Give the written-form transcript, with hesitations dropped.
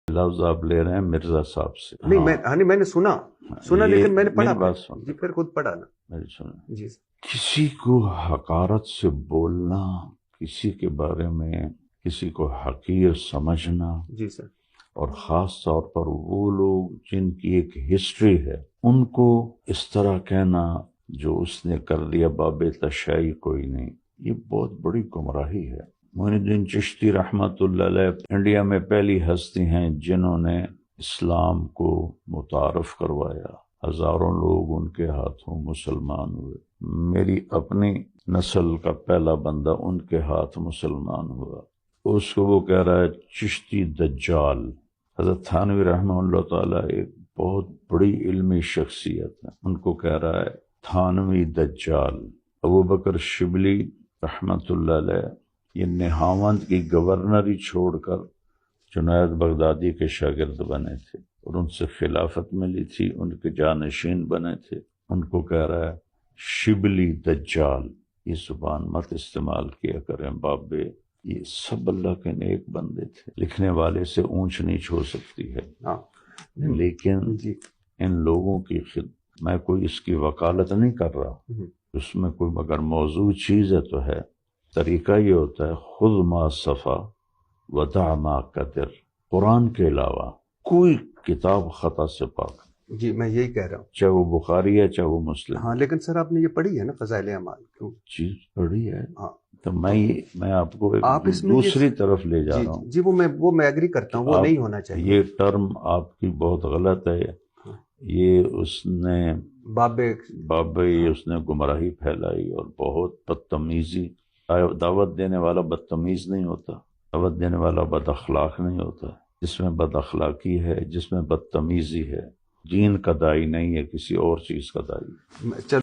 لفظ آپ لے رہے ہیں مرزا صاحب سے؟ نہیں میں نے سنا لیکن میں نے پڑھا بات سن جی، پھر خود پڑھا نا میری سنیں. جی کسی کو حقارت سے بولنا، کسی کے بارے میں کسی کو حقیر سمجھنا، جی سر، اور خاص طور پر وہ لوگ جن کی ایک ہسٹری ہے ان کو اس طرح کہنا جو اس نے کر دیا باب تشیع کوئی نہیں، یہ بہت بڑی گمراہی ہے. معین الدین چشتی رحمت اللہ علیہ انڈیا میں پہلی ہستی ہیں جنہوں نے اسلام کو متعارف کروایا. ہزاروں لوگ ان کے ہاتھوں مسلمان ہوئے. میری اپنی نسل کا پہلا بندہ ان کے ہاتھ مسلمان ہوا. اس کو وہ کہہ رہا ہے چشتی دجال. حضرت تھانوی رحمہ اللہ تعالیٰ ایک بہت بڑی علمی شخصیت ہے، ان کو کہہ رہا ہے تھانوی دجال. ابو بکر شبلی رحمت اللہ علیہ یہ نہاوند کی گورنری چھوڑ کر جنید بغدادی کے شاگرد بنے تھے اور ان سے خلافت ملی تھی، ان کے جانشین بنے تھے. ان کو کہہ رہا ہے شبلی دجال. یہ زبان مت استعمال کیا کریں بابے، یہ سب اللہ کے نیک بندے تھے. لکھنے والے سے اونچ نیچ ہو سکتی ہے، لیکن ان لوگوں کی میں کوئی اس کی وکالت نہیں کر رہا، اس میں کوئی مگر موضوع چیز ہے تو ہے. طریقہ یہ ہوتا ہے خذ ما صفا ودع ما قدر. قرآن کے علاوہ کوئی کتاب خطا سے پاک. جی میں یہی کہہ رہا ہوں، چاہے وہ بخاری ہے چاہے وہ مسلم. ہاں لیکن سر آپ نے یہ پڑھی ہے نا فضائل اعمال؟ کیوں چیز پڑھی ہے. ہاں تو میں آپ کو ایک اس میں دوسری طرف لے جا رہا ہوں. جی وہ میں ایگری کرتا ہوں، وہ نہیں ہونا چاہیے. یہ ٹرم آپ کی بہت غلط ہے. یہ اس نے بابے اس نے گمراہی پھیلائی اور بہت بدتمیزی. دعوت دینے والا بدتمیز نہیں ہوتا، دعوت دینے والا بد اخلاق نہیں ہوتا. جس میں بد اخلاقی ہے، جس میں بدتمیزی ہے، دین کا داعی نہیں ہے، کسی اور چیز کا داعی.